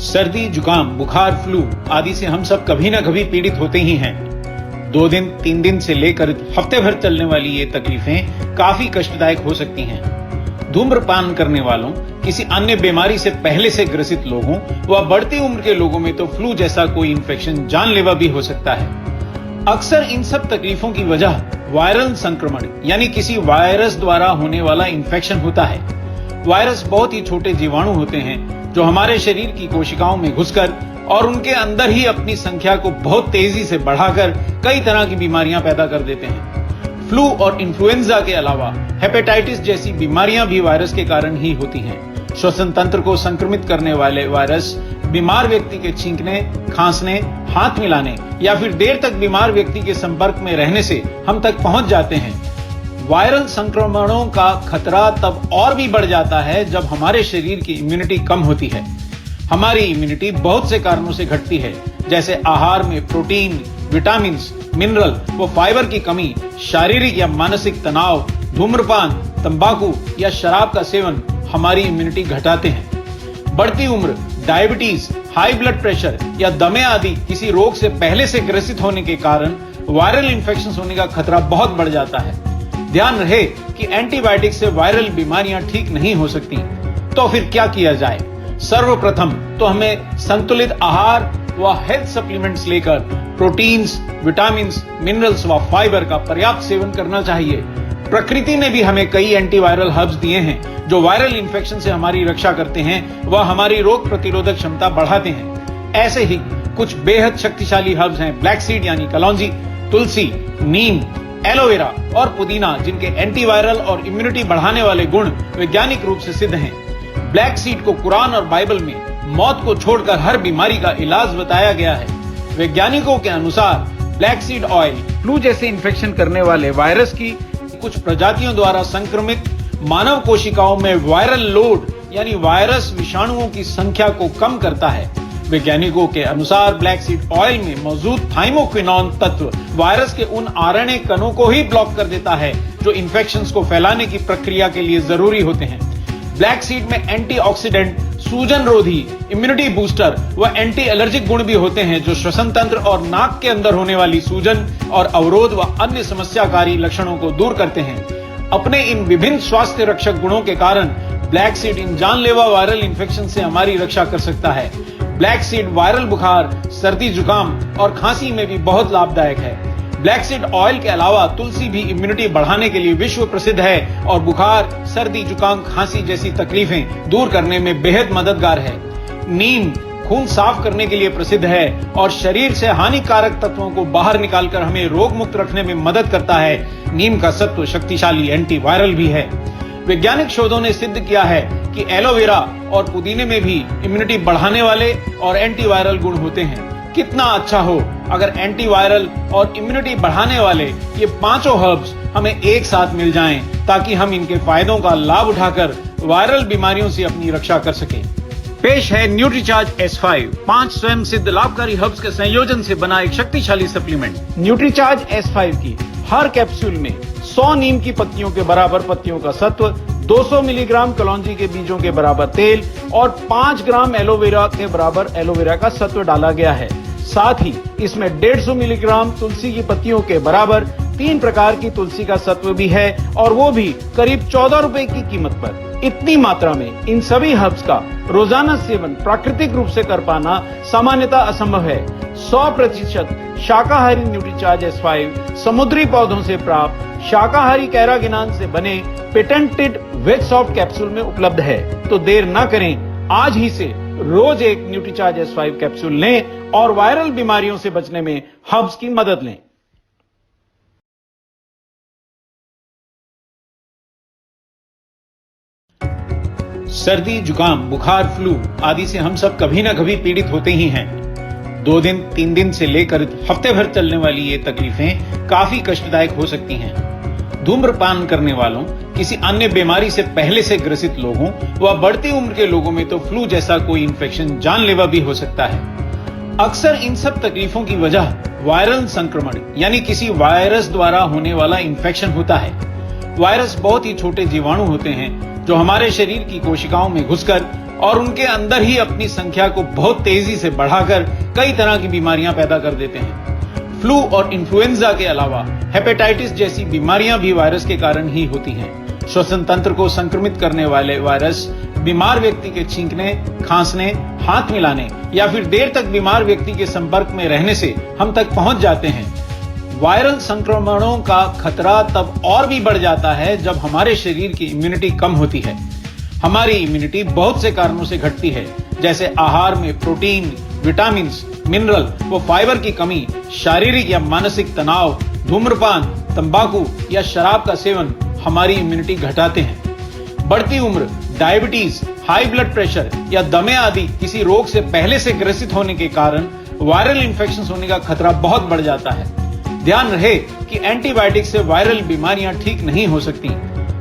सर्दी, जुकाम, बुखार, फ्लू आदि से हम सब कभी ना कभी पीड़ित होते ही हैं। 2 दिन, 3 दिन से लेकर हफ्ते भर चलने वाली ये तकलीफें काफी कष्टदायक हो सकती हैं। धूम्रपान करने वालों, किसी अन्य बीमारी से पहले से ग्रसित लोगों व बढ़ती उम्र के लोगों में तो फ्लू जैसा कोई इन्फेक्शन जानलेवा भी हो सकता है। अक्सर इन सब तकलीफों की वजह वायरल संक्रमण यानी किसी वायरस द्वारा होने वाला इन्फेक्शन होता है। वायरस बहुत ही छोटे जीवाणु होते हैं जो हमारे शरीर की कोशिकाओं में घुसकर और उनके अंदर ही अपनी संख्या को बहुत तेजी से बढ़ाकर कई तरह की बीमारियां पैदा कर देते हैं। फ्लू और इन्फ्लुएंजा के अलावा हेपेटाइटिस जैसी बीमारियां भी वायरस के कारण ही होती हैं। श्वसन तंत्र को संक्रमित करने वाले वायरस बीमार व्यक्ति के छींकने, खांसने, हाथ मिलाने या फिर देर तक बीमार व्यक्ति के संपर्क में रहने से हम तक पहुंच जाते हैं। वायरल संक्रमणों का खतरा तब और भी बढ़ जाता है जब हमारे शरीर की इम्यूनिटी कम होती है। हमारी इम्यूनिटी बहुत से कारणों से घटती है, जैसे आहार में प्रोटीन, विटामिन, मिनरल व फाइबर की कमी, शारीरिक या मानसिक तनाव, धूम्रपान, तंबाकू या शराब का सेवन हमारी इम्यूनिटी घटाते हैं। बढ़ती उम्र, डायबिटीज, हाई ब्लड प्रेशर या दमे आदि किसी रोग से पहले से ग्रसित होने के कारण वायरल इन्फेक्शन होने का खतरा बहुत बढ़ जाता है। ध्यान रहे कि एंटीबायोटिक से वायरल बीमारियां ठीक नहीं हो सकती। तो फिर क्या किया जाए? सर्वप्रथम तो हमें संतुलित आहार व हेल्थ सप्लीमेंट्स लेकर प्रोटीन्स, विटामिन्स, मिनरल्स व फाइबर का पर्याप्त सेवन करना चाहिए। प्रकृति ने भी हमें कई एंटीवायरल हर्ब्स दिए हैं जो वायरल इन्फेक्शन से हमारी रक्षा करते हैं व हमारी रोग प्रतिरोधक क्षमता बढ़ाते हैं। ऐसे ही कुछ बेहद शक्तिशाली हर्ब्स हैं ब्लैक सीड यानी कलौंजी, तुलसी, नीम, एलोवेरा और पुदीना, जिनके एंटीवायरल और इम्यूनिटी बढ़ाने वाले गुण वैज्ञानिक रूप से सिद्ध हैं। ब्लैक सीड को कुरान और बाइबल में मौत को छोड़कर हर बीमारी का इलाज बताया गया है। वैज्ञानिकों के अनुसार ब्लैक सीड ऑयल फ्लू जैसे इन्फेक्शन करने वाले वायरस की कुछ प्रजातियों द्वारा संक्रमित मानव कोशिकाओं में वायरल लोड यानी वायरस विषाणुओं की संख्या को कम करता है। वैज्ञानिकों के अनुसार ब्लैक सीड ऑयल में मौजूद थाइमोक्विनोन तत्व वायरस के उन आरएनए कणों को ही ब्लॉक कर देता है जो इन्फेक्शंस को फैलाने की प्रक्रिया के लिए जरूरी होते हैं। ब्लैक सीड में एंटीऑक्सीडेंट, सूजन रोधी, इम्यूनिटी बूस्टर व एंटी एलर्जिक गुण भी होते हैं जो श्वसन तंत्र और नाक के अंदर होने वाली सूजन और अवरोध व अन्य समस्याकारी लक्षणों को दूर करते हैं। अपने इन विभिन्न स्वास्थ्य रक्षक गुणों के कारण ब्लैक सीड इन जानलेवा वायरल इन्फेक्शन से हमारी रक्षा कर सकता है। ब्लैक सीड वायरल बुखार, सर्दी, जुकाम और खांसी में भी बहुत लाभदायक है। ब्लैक सीड ऑयल के अलावा तुलसी भी इम्यूनिटी बढ़ाने के लिए विश्व प्रसिद्ध है और बुखार, सर्दी, जुकाम, खांसी जैसी तकलीफें दूर करने में बेहद मददगार है। नीम खून साफ करने के लिए प्रसिद्ध है और शरीर से हानिकारक तत्वों को बाहर निकालकर हमें रोग मुक्त रखने में मदद करता है। नीम का सत्व शक्तिशाली एंटीवायरल भी है। वैज्ञानिक शोधों ने सिद्ध किया है कि एलोवेरा और पुदीने में भी इम्यूनिटी बढ़ाने वाले और एंटीवायरल गुण होते हैं। कितना अच्छा हो अगर एंटीवायरल और इम्यूनिटी बढ़ाने वाले ये पांचों हर्ब्स हमें एक साथ मिल जाएं, ताकि हम इनके फायदों का लाभ उठाकर वायरल बीमारियों से अपनी रक्षा कर सकें। पेश है न्यूट्रीचार्ज S5, 5 स्वयं सिद्ध लाभकारी हर्ब्स के संयोजन से बना एक शक्तिशाली सप्लीमेंट। न्यूट्रीचार्ज S5 की हर कैप्सूल में 100 नीम की पत्तियों के बराबर पत्तियों का सत्व, 200 मिलीग्राम कलौंजी के बीजों के बराबर तेल और 5 ग्राम एलोवेरा के बराबर एलोवेरा का सत्व डाला गया है। साथ ही इसमें 150 मिलीग्राम तुलसी की पत्तियों के बराबर 3 प्रकार की तुलसी का सत्व भी है और वो भी करीब 14 रुपए की कीमत पर। इतनी मात्रा में इन सभी हर्ब्स का रोजाना सेवन प्राकृतिक रूप से कर पाना सामान्यतः असंभव है। 100% शाकाहारी न्यूट्रीचार्ज S5 समुद्री पौधों से प्राप्त शाकाहारी कैरागिनान से बने पेटेंटेड वेज सॉफ्ट कैप्सूल में उपलब्ध है। तो देर न करें, आज ही से रोज एक न्यूट्रीचार्ज S5 कैप्सूल लें और वायरल बीमारियों से बचने में हर्ब्स की मदद लें। सर्दी, जुकाम, बुखार, फ्लू आदि से हम सब कभी ना कभी पीड़ित होते ही हैं। 2 दिन, 3 दिन से लेकर हफ्ते भर चलने वाली ये तकलीफें काफी कष्टदायक हो सकती हैं। धूम्रपान करने वालों, किसी अन्य बीमारी से पहले से ग्रसित लोगों व बढ़ती उम्र के लोगों में तो फ्लू जैसा कोई इन्फेक्शन जानलेवा भी हो सकता है। अक्सर इन सब तकलीफों की वजह वायरल संक्रमण यानी किसी वायरस द्वारा होने वाला इन्फेक्शन होता है। वायरस बहुत ही छोटे जीवाणु होते हैं जो हमारे शरीर की कोशिकाओं में घुसकर और उनके अंदर ही अपनी संख्या को बहुत तेजी से बढ़ाकर कई तरह की बीमारियां पैदा कर देते हैं। फ्लू और इन्फ्लुएंजा के अलावा हेपेटाइटिस जैसी बीमारियां भी वायरस के कारण ही होती हैं। श्वसन तंत्र को संक्रमित करने वाले वायरस बीमार व्यक्ति के छींकने, खांसने, हाथ मिलाने या फिर देर तक बीमार व्यक्ति के संपर्क में रहने से हम तक पहुंच जाते हैं। वायरल संक्रमणों का खतरा तब और भी बढ़ जाता है जब हमारे शरीर की इम्यूनिटी कम होती है। हमारी इम्यूनिटी बहुत से कारणों से घटती है, जैसे आहार में प्रोटीन, विटामिन, मिनरल व फाइबर की कमी, शारीरिक या मानसिक तनाव, धूम्रपान, तंबाकू या शराब का सेवन हमारी इम्यूनिटी घटाते हैं। बढ़ती उम्र, डायबिटीज, हाई ब्लड प्रेशर या दमे आदि किसी रोग से पहले से ग्रसित होने के कारण वायरल इन्फेक्शन होने का खतरा बहुत बढ़ जाता है। ध्यान रहे कि एंटीबायोटिक से वायरल बीमारियां ठीक नहीं हो सकती।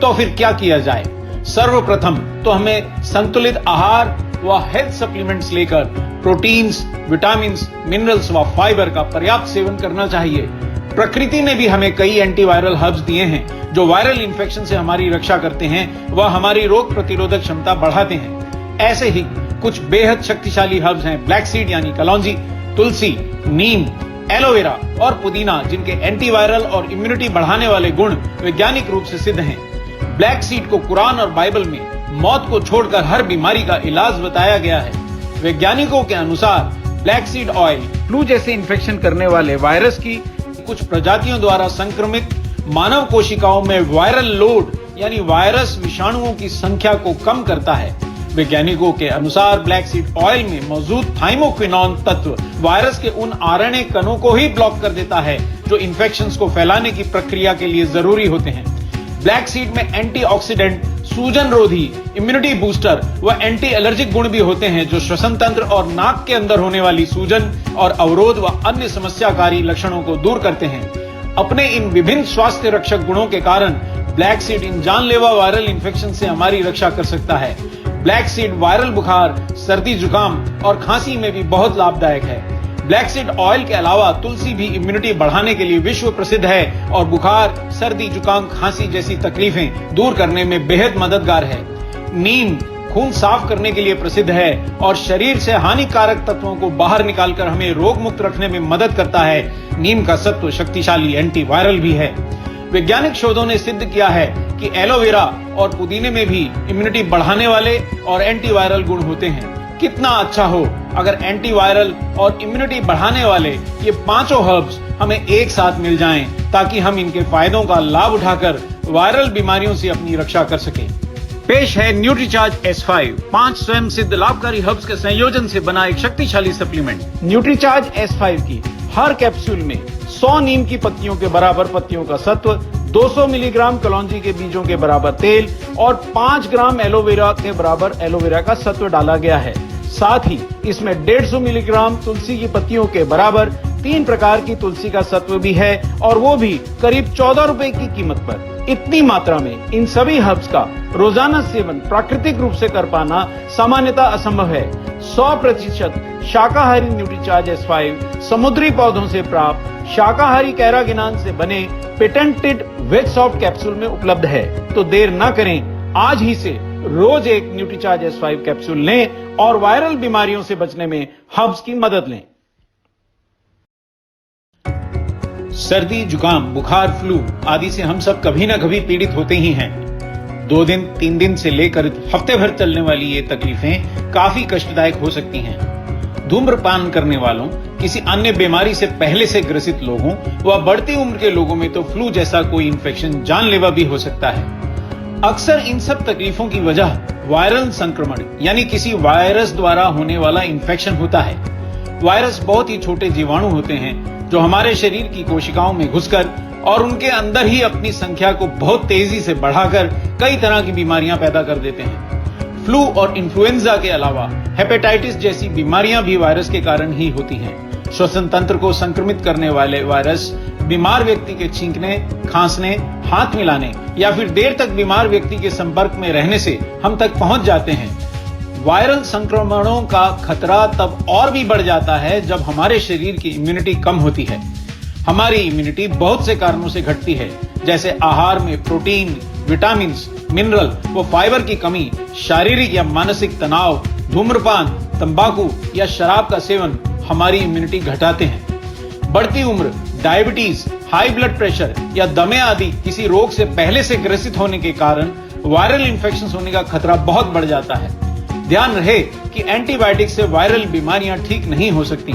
तो फिर क्या किया जाए? सर्वप्रथम तो हमें संतुलित आहार व हेल्थ सप्लीमेंट्स लेकर प्रोटीन्स, विटामिन्स, मिनरल्स व फाइबर का पर्याप्त सेवन करना चाहिए। प्रकृति ने भी हमें कई एंटीवायरल हर्ब्स दिए हैं जो वायरल इन्फेक्शन से हमारी रक्षा करते हैं व हमारी रोग प्रतिरोधक क्षमता बढ़ाते हैं। ऐसे ही कुछ बेहद शक्तिशाली हर्ब्स हैं ब्लैक सीड यानी कलौंजी, तुलसी, नीम, एलोवेरा और पुदीना, जिनके एंटीवायरल और इम्यूनिटी बढ़ाने वाले गुण वैज्ञानिक रूप से सिद्ध हैं। ब्लैक सीड को कुरान और बाइबल में मौत को छोड़कर हर बीमारी का इलाज बताया गया है। वैज्ञानिकों के अनुसार ब्लैक सीड ऑयल फ्लू जैसे इन्फेक्शन करने वाले वायरस की कुछ प्रजातियों द्वारा संक्रमित मानव कोशिकाओं में वायरल लोड यानी वायरस विषाणुओं की संख्या को कम करता है। वैज्ञानिकों के अनुसार ब्लैक सीड ऑयल में मौजूद थाइमोक्विनोन तत्व वायरस के उन आरएनए कणों को ही ब्लॉक कर देता है जो इन्फेक्शंस को फैलाने की प्रक्रिया के लिए जरूरी होते हैं। ब्लैक सीड में एंटीऑक्सीडेंट, सूजन रोधी, इम्यूनिटी बूस्टर व एंटी एलर्जिक गुण भी होते हैं जो श्वसन तंत्र और नाक के अंदर होने वाली सूजन और अवरोध व अन्य समस्याकारी लक्षणों को दूर करते हैं। अपने इन विभिन्न स्वास्थ्य रक्षक गुणों के कारण ब्लैक सीड इन जानलेवा वायरल इन्फेक्शन से हमारी रक्षा कर सकता है। ब्लैक सीड वायरल बुखार, सर्दी, जुकाम और खांसी में भी बहुत लाभदायक है। ब्लैक सीड ऑयल के अलावा तुलसी भी इम्यूनिटी बढ़ाने के लिए विश्व प्रसिद्ध है और बुखार, सर्दी, जुकाम, खांसी जैसी तकलीफें दूर करने में बेहद मददगार है। नीम खून साफ करने के लिए प्रसिद्ध है और शरीर से हानिकारक तत्वों को बाहर निकालकर हमें रोग मुक्त रखने में मदद करता है। नीम का सत्व शक्तिशाली एंटीवायरल भी है। वैज्ञानिक शोधों ने सिद्ध किया है कि एलोवेरा और पुदीने में भी इम्यूनिटी बढ़ाने वाले और एंटीवायरल गुण होते हैं। कितना अच्छा हो अगर एंटीवायरल और इम्यूनिटी बढ़ाने वाले ये पांचों हर्ब्स हमें एक साथ मिल जाएं, ताकि हम इनके फायदों का लाभ उठाकर वायरल बीमारियों से अपनी रक्षा कर सकें। पेश है न्यूट्रीचार्ज S5, 5 स्वयं सिद्ध लाभकारी हर्ब्स के संयोजन से बना एक शक्तिशाली सप्लीमेंट। न्यूट्रीचार्ज S5 की हर कैप्सूल में 100 नीम की पत्तियों के बराबर पत्तियों का सत्व, 200 मिलीग्राम कलौंजी के बीजों के बराबर तेल और 5 ग्राम एलोवेरा के बराबर एलोवेरा का सत्व डाला गया है। साथ ही इसमें 150 मिलीग्राम तुलसी की पत्तियों के बराबर 3 प्रकार की तुलसी का सत्व भी है और वो भी करीब 14 रुपए की कीमत पर। इतनी मात्रा में इन सभी हर्ब्स का रोजाना सेवन प्राकृतिक रूप से कर पाना सामान्यतः असंभव है। 100% शाकाहारी न्यूट्रीचार्ज S5 समुद्री पौधों से प्राप्त शाकाहारी कैरागिनान से बने पेटेंटेड वेज सॉफ्ट कैप्सूल में उपलब्ध है। तो देर न करें, आज ही से रोज एक न्यूट्रीचार्ज S5 कैप्सूल लें और वायरल बीमारियों से बचने में हर्ब्स की मदद लें। सर्दी, जुकाम, बुखार, फ्लू आदि से हम सब कभी न कभी पीड़ित होते ही हैं। 2 दिन, 3 दिन से लेकर हफ्ते भर चलने वाली ये तकलीफें काफी कष्टदायक हो सकती हैं। धूम्रपान करने वालों, किसी अन्य बीमारी से पहले से ग्रसित लोगों व बढ़ती उम्र के लोगों में तो फ्लू जैसा कोई इन्फेक्शन जानलेवा भी हो सकता है। अक्सर इन सब तकलीफों की वजह वायरल संक्रमण यानी किसी वायरस द्वारा होने वाला इन्फेक्शन होता है। वायरस बहुत ही छोटे जीवाणु होते हैं जो हमारे शरीर की कोशिकाओं में घुसकर और उनके अंदर ही अपनी संख्या को बहुत तेजी से बढ़ाकर कई तरह की बीमारियां पैदा कर देते हैं। फ्लू और इन्फ्लुएंजा के अलावा हेपेटाइटिस जैसी बीमारियां भी वायरस के कारण ही होती हैं। श्वसन तंत्र को संक्रमित करने वाले वायरस बीमार व्यक्ति के छींकने, खांसने, हाथ मिलाने या फिर देर तक बीमार व्यक्ति के संपर्क में रहने से हम तक पहुंच जाते हैं। वायरल संक्रमणों का खतरा तब और भी बढ़ जाता है जब हमारे शरीर की इम्यूनिटी कम होती है। हमारी इम्यूनिटी बहुत से कारणों से घटती है, जैसे आहार में प्रोटीन, विटामिन, मिनरल व फाइबर की कमी, शारीरिक या मानसिक तनाव, धूम्रपान, तंबाकू या शराब का सेवन हमारी इम्यूनिटी घटाते हैं। बढ़ती उम्र, डायबिटीज, हाई ब्लड प्रेशर या दमे आदि किसी रोग से पहले से ग्रसित होने के कारण वायरल इन्फेक्शन होने का खतरा बहुत बढ़ जाता है। ध्यान रहे कि एंटीबायोटिक से वायरल बीमारियां ठीक नहीं हो सकती।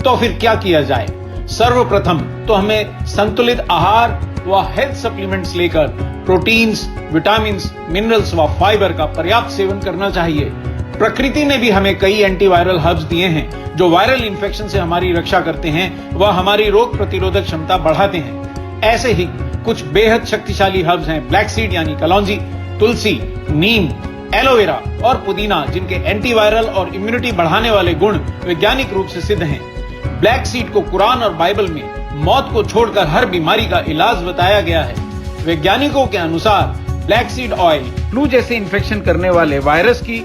तो फिर क्या किया जाए? सर्वप्रथम तो हमें संतुलित आहार व हेल्थ सप्लीमेंट्स लेकर प्रोटीन्स, विटामिन्स, मिनरल्स व फाइबर का पर्याप्त सेवन करना चाहिए। प्रकृति ने भी हमें कई एंटीवायरल हर्ब्स दिए हैं जो वायरल इन्फेक्शन से हमारी रक्षा करते हैं व हमारी रोग प्रतिरोधक क्षमता बढ़ाते हैं। ऐसे ही कुछ बेहद शक्तिशाली हर्ब्स हैं ब्लैक सीड यानी कलौंजी, तुलसी, नीम, एलोवेरा और पुदीना, जिनके एंटीवायरल और इम्यूनिटी बढ़ाने वाले गुण वैज्ञानिक रूप से सिद्ध हैं। ब्लैक सीड को कुरान और बाइबल में मौत को छोड़कर हर बीमारी का इलाज बताया गया है। वैज्ञानिकों के अनुसार ब्लैक सीड ऑयल फ्लू जैसे इन्फेक्शन करने वाले वायरस की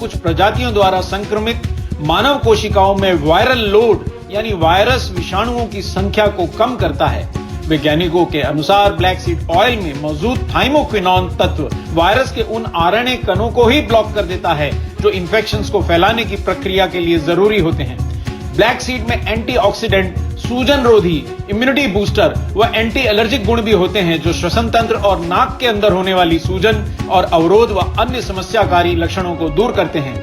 कुछ प्रजातियों द्वारा संक्रमित मानव कोशिकाओं में वायरल लोड यानी वायरस विषाणुओं की संख्या को कम करता है। वैज्ञानिकों के अनुसार ब्लैक सीड ऑयल में मौजूद थाइमोक्विनोन तत्व वायरस के उन आरएनए कणों को ही ब्लॉक कर देता है जो इन्फेक्शंस को फैलाने की प्रक्रिया के लिए जरूरी होते हैं। ब्लैक सीड में एंटीऑक्सीडेंट, सूजन रोधी, इम्यूनिटी बूस्टर व एंटी एलर्जिक गुण भी होते हैं जो श्वसन तंत्र और नाक के अंदर होने वाली सूजन और अवरोध व अन्य समस्याकारी लक्षणों को दूर करते हैं।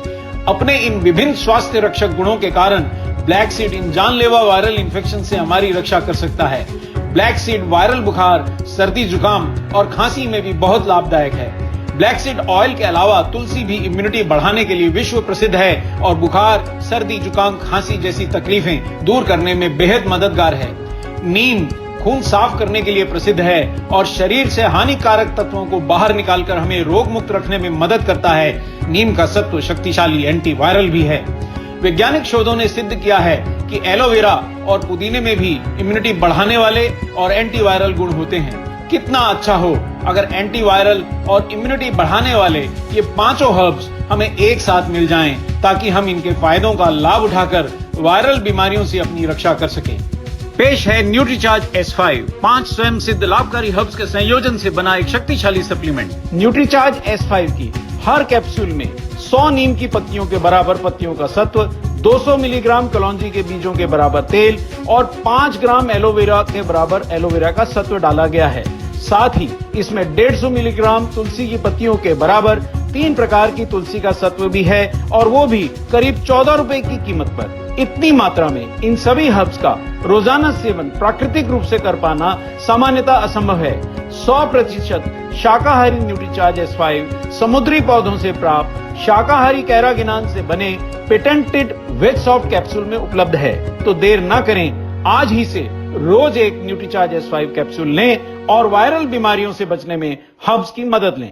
अपने इन विभिन्न स्वास्थ्य रक्षक गुणों के कारण ब्लैक सीड इन जानलेवा वायरल इन्फेक्शन से हमारी रक्षा कर सकता है। ब्लैक सीड वायरल बुखार, सर्दी, जुकाम और खांसी में भी बहुत लाभदायक है। ब्लैक सीड ऑयल के अलावा तुलसी भी इम्यूनिटी बढ़ाने के लिए विश्व प्रसिद्ध है और बुखार, सर्दी, जुकाम, खांसी जैसी तकलीफें दूर करने में बेहद मददगार है। नीम खून साफ करने के लिए प्रसिद्ध है और शरीर से हानिकारक तत्वों को बाहर निकालकर हमें रोग मुक्त रखने में मदद करता है। नीम का सत्व शक्तिशाली एंटीवायरल भी है। वैज्ञानिक शोधों ने सिद्ध किया है कि एलोवेरा और पुदीने में भी इम्यूनिटी बढ़ाने वाले और एंटीवायरल गुण होते हैं। कितना अच्छा हो अगर एंटीवायरल और इम्यूनिटी बढ़ाने वाले ये पांचों हर्ब्स हमें एक साथ मिल जाएं, ताकि हम इनके फायदों का लाभ उठाकर वायरल बीमारियों से अपनी रक्षा कर सकें। पेश है न्यूट्रीचार्ज S5, 5 स्वयं सिद्ध लाभकारी हर्ब्स के संयोजन से बना एक शक्तिशाली सप्लीमेंट। न्यूट्रीचार्ज S5 की हर कैप्सूल में 100 नीम की पत्तियों के बराबर पत्तियों का सत्व, 200 मिलीग्राम कलौंजी के बीजों के बराबर तेल और 5 ग्राम एलोवेरा के बराबर एलोवेरा का सत्व डाला गया है। साथ ही इसमें 150 मिलीग्राम तुलसी की पत्तियों के बराबर 3 प्रकार की तुलसी का सत्व भी है और वो भी करीब 14 रुपए की कीमत पर। इतनी मात्रा में इन सभी हर्ब्स का रोजाना सेवन प्राकृतिक रूप से कर पाना सामान्यतः असंभव है। 100% शाकाहारी न्यूट्रीचार्ज S5 समुद्री पौधों से प्राप्त शाकाहारी कैरागिनान से बने पेटेंटेड वेज सॉफ्ट कैप्सूल में उपलब्ध है। तो देर न करें, आज ही से रोज एक न्यूट्रीचार्ज S5 कैप्सूल लें और वायरल बीमारियों से बचने में हर्ब्स की मदद लें।